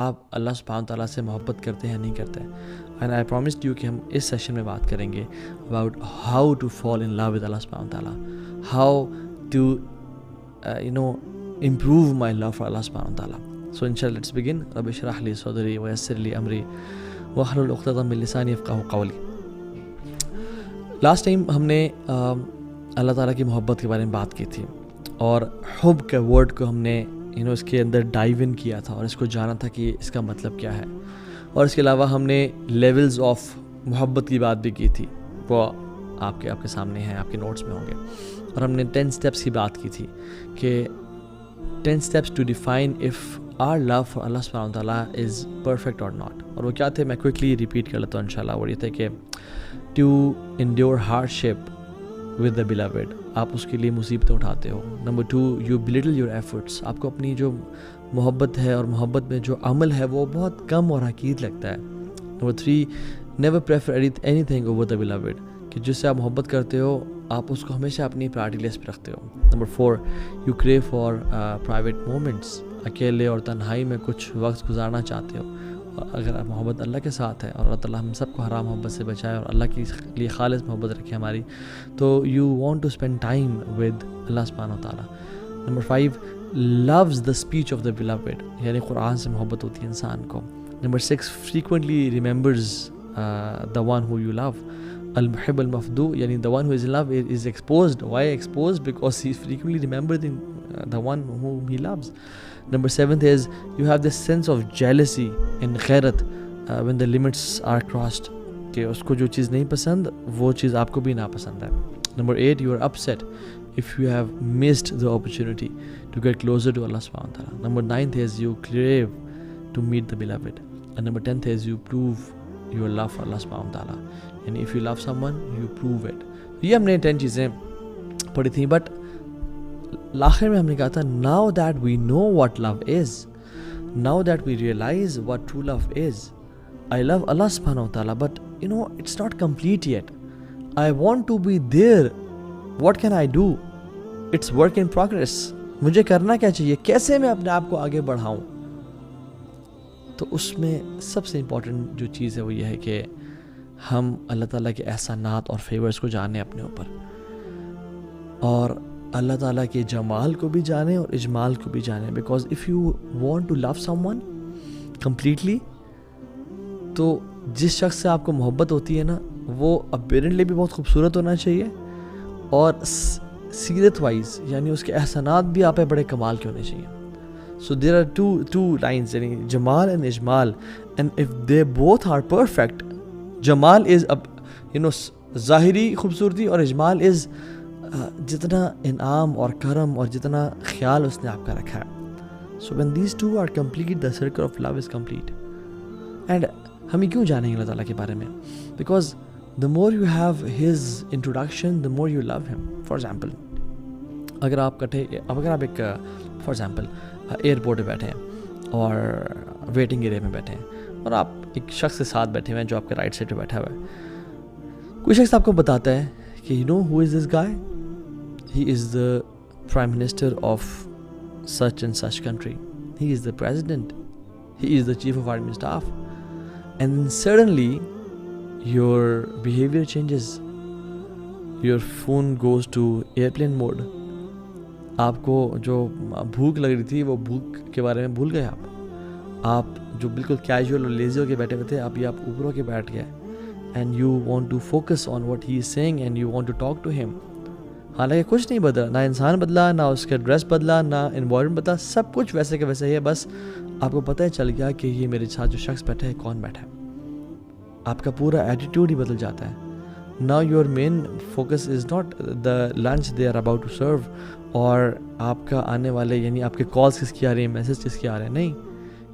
آپ اللہ سبحانہ تعالیٰ سے محبت کرتے ہیں یا نہیں کرتے ہیں. اینڈ آئی پرومسڈ یو کہ ہم اس سیشن میں بات کریں گے about how to fall in love with Allah سبحانہ تعالیٰ, how to improve my love for Allah subhanahu wa ta'ala. So inshallah let's begin. Rabbi shrah li sadri wa yassir li amri wahlul 'uqdatan min lisani yafqahu qawli. Last time ہم نے اللہ تعالیٰ کی محبت کے بارے میں بات کی تھی اور حب کے ورڈ کو ہم نے اس کے اندر ڈائیو ان کیا تھا اور اس کو جانا تھا کہ اس کا مطلب کیا ہے. اور اس کے علاوہ ہم نے لیولز آف محبت کی بات بھی کی تھی, وہ آپ کے سامنے ہیں, آپ کے نوٹس میں ہوں گے. اور ہم نے 10 اسٹیپس کی بات کی تھی کہ 10 steps to define if our love for Allah subhanahu wa ta'ala is perfect or not. اور وہ کیا تھے میں کوئکلی ریپیٹ کر لیتا ہوں انشاءاللہ. وہ یہ تھے کہ to endure hardship with the beloved, آپ اس کے لیے مصیبتیں اٹھاتے ہو. Number 2, you belittle your efforts, آپ کو اپنی جو محبت ہے اور محبت میں جو عمل ہے وہ بہت کم اور حقیر لگتا ہے. Number 3, never prefer anything over the beloved, کہ جس سے آپ محبت کرتے ہو آپ اس کو ہمیشہ اپنی پرائرٹی لسٹ پہ رکھتے ہو. Number 4, you crave for private moments, اکیلے اور تنہائی میں کچھ وقت گزارنا چاہتے ہو. اگر آپ محبت اللہ کے ساتھ ہے اور اللہ تعالیٰ ہم سب کو حرام محبت سے بچائے اور اللہ کے لیے خالص محبت رکھے ہماری, تو you want to spend time with اللہ سبحانہ و تعالیٰ. Number 5, loves the speech of the beloved, یعنی قرآن سے محبت ہوتی ہے انسان کو. Number 6, frequently remembers the one who you love. المحب المفدو, یعنی the one who is in love is exposed. Why exposed? Because he frequently remembers the one whom he loves. Number 7 is you have this sense of jealousy and غیرت when the limits are crossed, کہ اس کو جو چیز نہیں پسند وہ چیز آپ کو بھی ناپسند ہے. Number 8, you are upset if you have missed the opportunity to get closer to Allah subhanahu wa ta'ala. Number 9 is you crave to meet the beloved. And number 10 is you prove your love for Allah subhanahu wa ta'ala. یعنی if you love someone you prove it. یہ ہم نے 10 چیزیں پڑھی تھیں, but آخر میں ہم نے کہا تھا now that we know what love is, now that we realize what true love is, I love Allah subhanahu wa ta'ala, but it's not complete yet. I want to be there. What can I do? It's work in progress. مجھے کرنا کیا چاہیے, کیسے میں اپنے آپ کو آگے بڑھاؤں. تو اس میں سب سے امپورٹنٹ جو چیز ہے وہ یہ ہے کہ ہم اللہ تعالیٰ کے احسانات اور فیورز کو جانیں اپنے اوپر, اور اللہ تعالیٰ کے جمال کو بھی جانیں اور اجمال کو بھی جانیں. Because if you want to love someone completely, تو جس شخص سے آپ کو محبت ہوتی ہے نا وہ اپیرنٹلی بھی بہت خوبصورت ہونا چاہیے, اور سیرت وائز یعنی اس کے احسانات بھی آپ پہ بڑے کمال کے ہونے چاہیے. So there are two lines, یعنی جمال and اجمال, and if they both are perfect, جمال از ظاہری خوبصورتی اور اجمال از جتنا انعام اور کرم اور جتنا خیال اس نے آپ کا رکھا ہے. So when these two are complete, the circle of love is complete. And ہم کیوں جانیں گے اللہ تعالیٰ کے بارے میں؟ Because the more you have his introduction, the more you love him. For example, اگر آپ ایک for example ایئرپورٹ پہ بیٹھے ہیں اور ویٹنگ ایریا میں بیٹھے ہیں اور آپ ایک شخص کے ساتھ بیٹھے ہوئے ہیں جو آپ کے رائٹ سائڈ پہ بیٹھا ہوا ہے. کوئی شخص آپ کو بتاتا ہے کہ you know who is this guy? He is the prime minister of such and such country. He is the president. He is the chief of army staff. And then suddenly your behavior changes. Your phone goes to airplane mode. آپ کو جو بھوک لگ رہی تھی وہ بھوک کے بارے میں بھول گئے. آپ جو بالکل کیجول اور لیزی ہو کے بیٹھے ہوئے تھے ابھی آپ اوپر ہو کے بیٹھ گئے, and you want to focus on what he is seeing and you want to talk to him. حالانکہ کچھ نہیں بدلا, نہ انسان بدلا, نہ اس کا ڈریس بدلا, نہ انوائرمنٹ بدلا, سب کچھ ویسے کے ویسے ہی ہے. بس آپ کو پتہ چل گیا کہ یہ میرے ساتھ جو شخص بیٹھا ہے کون بیٹھا ہے. آپ کا پورا ایٹیٹیوڈ ہی بدل جاتا ہے. Now your main focus is not the lunch they are about to serve, اور آپ کا آنے والے یعنی آپ کے کالز کس کی آ رہی ہیں, میسج کس کی آ رہے ہیں. نہیں,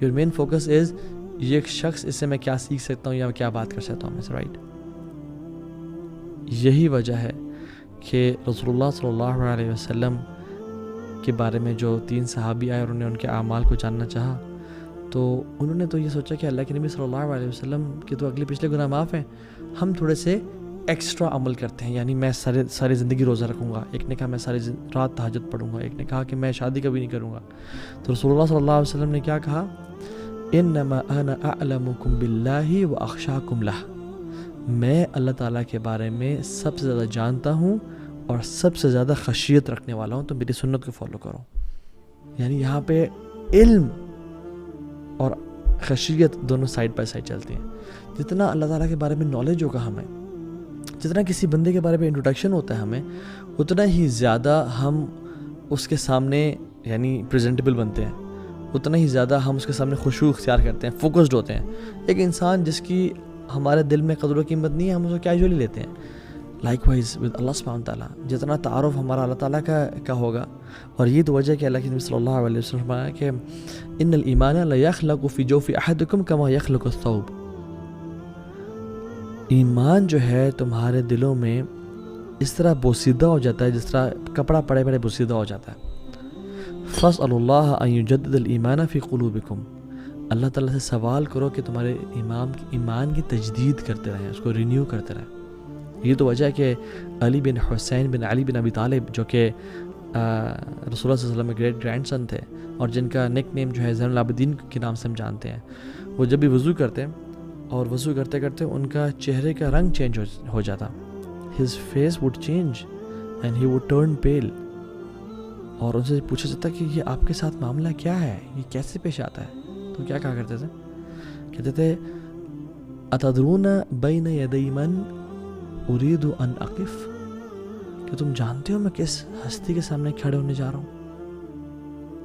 your main focus is یہ ایک شخص اس سے میں کیا سیکھ سکتا ہوں یا کیا بات کر سکتا ہوں. رائٹ, یہی وجہ ہے کہ رسول اللہ صلی اللہ علیہ وسلم کے بارے میں جو 3 صحابی آئے اور انہوں نے ان کے اعمال کو جاننا چاہا, تو انہوں نے تو یہ سوچا کہ اللہ کے نبی صلی اللہ علیہ وسلم کے تو اگلے پچھلے گناہ معاف ہیں, ہم تھوڑے سے ایکسٹرا عمل کرتے ہیں, یعنی میں ساری زندگی روزہ رکھوں گا. ایک نے کہا میں ساری رات تہجد پڑھوں گا. ایک نے کہا کہ میں شادی کبھی نہیں کروں گا. تو رسول اللہ صلی اللہ علیہ وسلم نے کیا کہا انما انا اعلمکم باللہ واخشاکم لہ، میں اللہ تعالیٰ کے بارے میں سب سے زیادہ جانتا ہوں اور سب سے زیادہ خشیت رکھنے والا ہوں، تو میری سنت کو فالو کرو۔ یعنی یہاں پہ علم اور خشیت دونوں سائڈ بائی سائڈ چلتی ہیں۔ جتنا اللہ تعالیٰ کے بارے میں نالج ہوگا ہمیں، جتنا کسی بندے کے بارے میں انٹروڈکشن ہوتا ہے ہمیں، اتنا ہی زیادہ ہم اس کے سامنے یعنی پریزنٹیبل بنتے ہیں، اتنا ہی زیادہ ہم اس کے سامنے خشوع اختیار کرتے ہیں، فوکسڈ ہوتے ہیں۔ ایک انسان جس کی ہمارے دل میں قدر و قیمت نہیں ہے، ہم اس کو کیجولی لیتے ہیں۔ لائک وائز ود اللہ سبحانہ تعالیٰ، جتنا تعارف ہمارا اللہ تعالیٰ کا ہوگا، اور یہ تو وجہ کہ اللہ کے نبی صلی اللہ علیہ وسلم فرمایا کہ ان الایمان لیخلق فی جوف احدکم کما یخلق الثوب، ایمان جو ہے تمہارے دلوں میں اس طرح بوسیدہ ہو جاتا ہے جس طرح کپڑا پڑے پڑے بوسیدہ ہو جاتا ہے۔ فاسألوا اللہ ان یجدد الایمان فی قلوبکم، اللہ تعالیٰ سے سوال کرو کہ تمہارے ایمان کی تجدید کرتے رہیں، اس کو رینیو کرتے رہیں۔ یہ تو وجہ ہے کہ علی بن حسین بن علی بن ابی طالب، جو کہ رسول اللہ صلی اللہ علیہ وسلم کے گریٹ گرینڈ سن تھے اور جن کا نک نیم جو ہے زین العابدین کے نام سے ہم جانتے ہیں، وہ جب بھی وضو کرتے اور وضو کرتے کرتے ان کا چہرے کا رنگ چینج ہو جاتا، his face would change and he would turn pale، اور ان سے پوچھا جاتا کہ یہ آپ کے ساتھ معاملہ کیا ہے، یہ کیسے پیش آتا ہے؟ تو کیا کہا کرتے تھے؟ کہتے تھے اتدرون بین یدی من اريد ان اقف، کہ تم جانتے ہو میں کس ہستی کے سامنے کھڑے ہونے جا رہا ہوں؟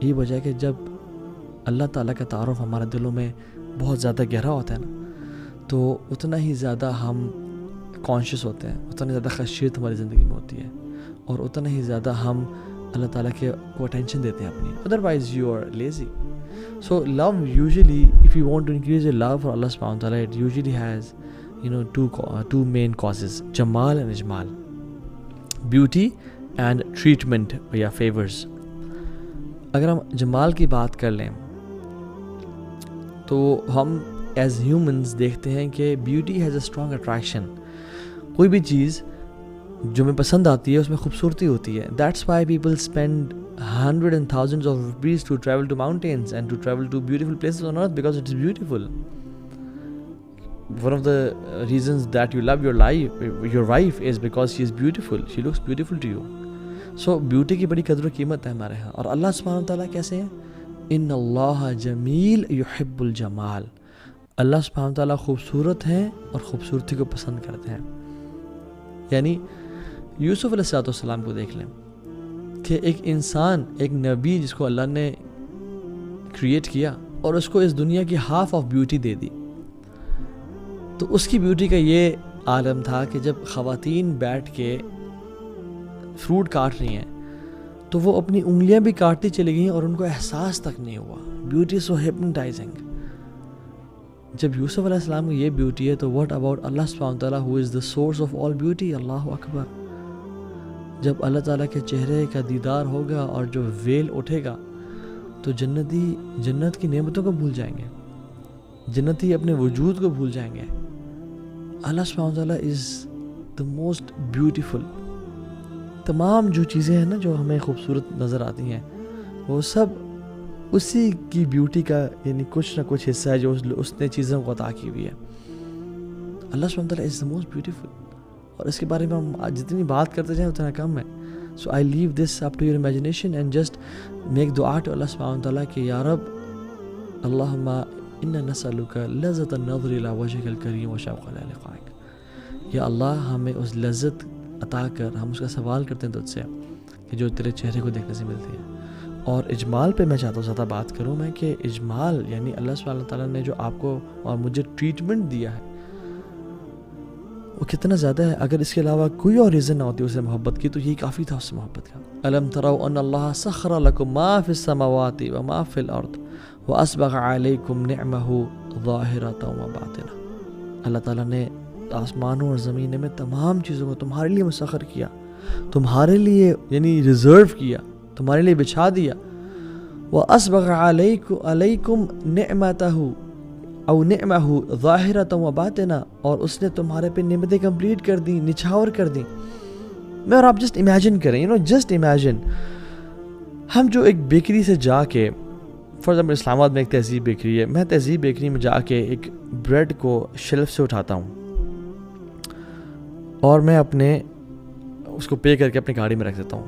یہ وجہ ہے کہ جب اللہ تعالیٰ کا تعارف ہمارے دلوں میں بہت زیادہ گہرا ہوتا ہے نا، تو اتنا ہی زیادہ ہم کانشیس ہوتے ہیں، اتنا زیادہ خشیت ہماری زندگی میں ہوتی ہے، اور اتنا ہی زیادہ ہم اللہ تعالیٰ کے کو اٹینشن دیتے ہیں اپنی، otherwise you are lazy. So love usually if you want to increase your love for Allah سبحانہ وتعالیٰ، it usually has two main causes: جمال and اجمال، بیوٹی اینڈ ٹریٹمنٹ یا فیورز۔ اگر ہم جمال کی بات کر لیں تو ہم ایز ہیومنز دیکھتے ہیں کہ beauty has a strong attraction, کوئی بھی چیز جو ہمیں پسند آتی ہے اس میں خوبصورتی ہوتی ہے۔ That's why people spend hundreds and thousands of rupees to travel to mountains and to travel to beautiful places on earth because it is beautiful. One of the reasons that you love your wife is because she is beautiful, she looks beautiful to you. So beauty کی بڑی قدر و قیمت ہے ہمارے ہاں۔ اور اللہ سبحانہ وتعالیٰ کیسے ہیں؟ ان اللہ جمیل یحب الجمال، اللہ سبحانہ وتعالیٰ خوبصورت ہیں اور خوبصورتی کو پسند کرتے ہیں۔ یعنی یوسف علیہ السلام کو دیکھ لیں کہ ایک انسان، ایک نبی جس کو اللہ نے کریٹ کیا اور اس کو اس دنیا کی ہاف آف بیوٹی دے دی، تو اس کی بیوٹی کا یہ عالم تھا کہ جب خواتین بیٹھ کے فروٹ کاٹ رہی ہیں تو وہ اپنی انگلیاں بھی کاٹتی چلی گئیں اور ان کو احساس تک نہیں ہوا۔ بیوٹی سو ہپنوٹائزنگ۔ جب یوسف علیہ السلام کی یہ بیوٹی ہے تو واٹ اباؤٹ اللہ سبحانہ تعالیٰ who is the source of all beauty? Allah اکبر۔ جب اللہ تعالیٰ کے چہرے کا دیدار ہوگا اور جو ویل اٹھے گا تو جنتی جنت کی نعمتوں کو بھول جائیں گے، جنتی اپنے وجود کو بھول جائیں گے۔ اللہ سبحانہ تعالیٰ از دا موسٹ بیوٹیفل۔ تمام جو چیزیں ہیں نا جو ہمیں خوبصورت نظر آتی ہیں وہ سب اسی کی بیوٹی کا یعنی کچھ نہ کچھ حصہ ہے جو اس نے چیزوں کو عطا کی ہوئی ہے۔ اللہ سبحانہ تعالیٰ از دا موسٹ بیوٹیفل، اور اس کے بارے میں ہم جتنی بات کرتے جائیں اتنا کم ہے۔ So I leave this up to your imagination and just make دعا ٹو اللہ سبحانہ تعالیٰ کہ یا رب اللہم انا نسألک لذت النظر الی وجهک الکریم وشوق الی لقائک، یا اللہ ہمیں اس لذت عطا کر، ہم اس کا سوال کرتے ہیں تجھ سے کہ جو تیرے چہرے کو دیکھنے سے ملتی ہے۔ اور اجمال پہ میں چاہتا ہوں زیادہ بات کروں میں کہ اجمال یعنی اللہ سبحانہ تعالیٰ نے جو آپ کو اور مجھے ٹریٹمنٹ دیا ہے وہ کتنا زیادہ ہے۔ اگر اس کے علاوہ کوئی اور ریزن نہ ہوتی اسے محبت کی تو یہی کافی تھا اس سے محبت کا۔ الم تروا ان اللہ سخر لکم ما فی السماوات وما فی الارض واسبغ علیکم نعمہ ظاہرۃ وباطنہ، اللہ تعالیٰ نے آسمانوں اور زمین میں تمام چیزوں کو تمہارے لیے مسخر کیا، تمہارے لیے یعنی ریزرو کیا، تمہارے لیے بچھا دیا۔ واسبغ علیکم نعمتہ او نعمہ ظاہرۃ وباطنہ، اور اس نے تمہارے پہ نعمتیں کمپلیٹ کر دیں، نچھاور کر دیں۔ میں اور آپ جسٹ امیجن کریں، جسٹ امیجن ہم جو ایک بیکری سے جا کے فار ایگزامپل اسلام آباد میں ایک تہذیب بیکری ہے, میں تہذیب بیکری میں جا کے ایک بریڈ کو شیلف سے اٹھاتا ہوں اور میں اس کو پے کر کے اپنی گاڑی میں رکھ دیتا ہوں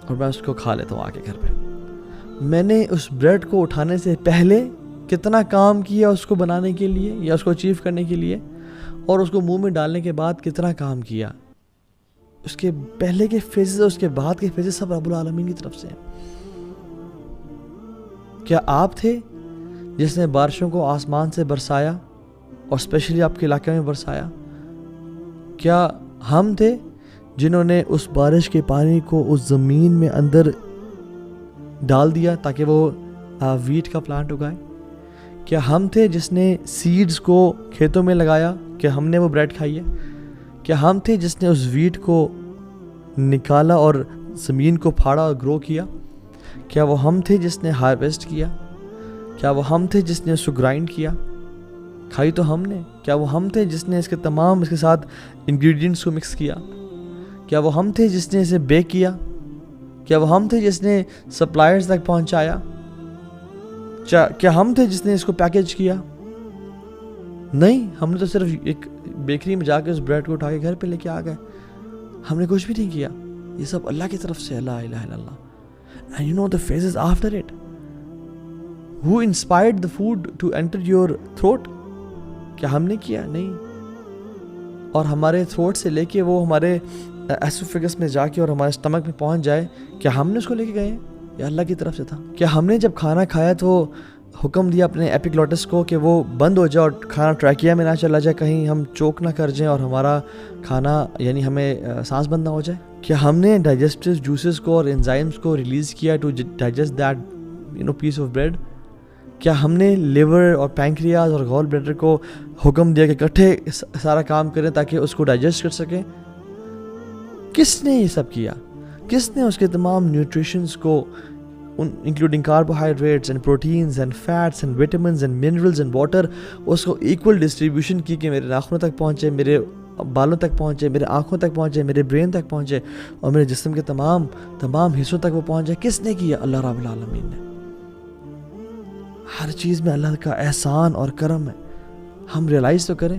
اور میں اس کو کھا لیتا ہوں آ کے گھر پہ. میں نے اس بریڈ کو اٹھانے سے پہلے کتنا کام کیا اس کو بنانے کے لیے یا اس کو اچیو کرنے کے لیے, اور اس کو منہ میں ڈالنے کے بعد کتنا کام کیا, اس کے پہلے کے فیزز اور اس کے بعد کے فیزز سب رب العالمین کی طرف سے ہیں. کیا آپ تھے جس نے بارشوں کو آسمان سے برسایا اور اسپیشلی آپ کے علاقے میں برسایا؟ کیا ہم تھے جنہوں نے اس بارش کے پانی کو اس زمین میں اندر ڈال دیا تاکہ وہ ویٹ کا پلانٹ اگائے؟ کیا ہم تھے جس نے سیڈز کو کھیتوں میں لگایا کہ ہم نے وہ بریڈ کھائی ہے؟ کیا ہم تھے جس نے اس ویٹ کو نکالا اور زمین کو پھاڑا اور گرو کیا؟ کیا وہ ہم تھے جس نے ہارویسٹ کیا؟ کیا وہ ہم تھے جس نے اس کو گرائنڈ کیا؟ کھائی تو ہم نے. کیا وہ ہم تھے جس نے اس کے ساتھ انگریڈینٹس کو مکس کیا؟ کیا وہ ہم تھے جس نے اسے بیک کیا؟ کیا وہ ہم تھے جس نے سپلائرز تک پہنچایا؟ کیا ہم تھے جس نے اس کو پیکیج کیا؟ نہیں, ہم نے تو صرف ایک بیکری میں جا کے اس بریڈ کو اٹھا کے گھر پہ لے کے آ گئے. ہم نے کچھ بھی نہیں کیا. یہ سب اللہ کی طرف سے. لا الہ الا اللہ. And you know the phases after it. Who inspired the food to enter your throat? کیا ہم نے کیا؟ نہیں. اور ہمارے تھروٹ سے لے کے وہ ہمارے ایسوفیگس میں جا کے اور ہمارے اسٹمک میں پہنچ جائے, کیا ہم نے اس کو لے کے گئے ہیں؟ یا اللہ کی طرف سے تھا. کیا ہم نے جب کھانا کھایا تو حکم دیا اپنے ایپیگلوٹس کو کہ وہ بند ہو جائے اور کھانا ٹریکیا میں نہ چلا جائے, کہیں ہم چوک نہ کر جائیں اور ہمارا کھانا یعنی ہمیں سانس بند نہ ہو جائے؟ کیا ہم نے ڈائجسٹو جوسز کو اور انزائمس کو ریلیز کیا to digest that piece of bread? کیا ہم نے لیور اور پینکریاز اور گال بلیڈر کو حکم دیا کہ اکٹھے سارا کام کریں تاکہ اس کو ڈائجسٹ کر سکیں؟ کس نے یہ سب کیا؟ کس نے اس کے تمام نیوٹریشنز کو including carbohydrates and proteins and fats and vitamins and minerals and water اس کو ایکول ڈسٹریبیوشن کی کہ میرے ناخنوں تک پہنچے, میرے بالوں تک پہنچے, میرے آنکھوں تک پہنچے, میرے برین تک پہنچے اور میرے جسم کے تمام حصوں تک وہ پہنچ جائے؟ کس نے کیا؟ اللہ رب العالمین نے. ہر چیز میں اللہ کا احسان اور کرم ہے. ہم ریئلائز تو کریں.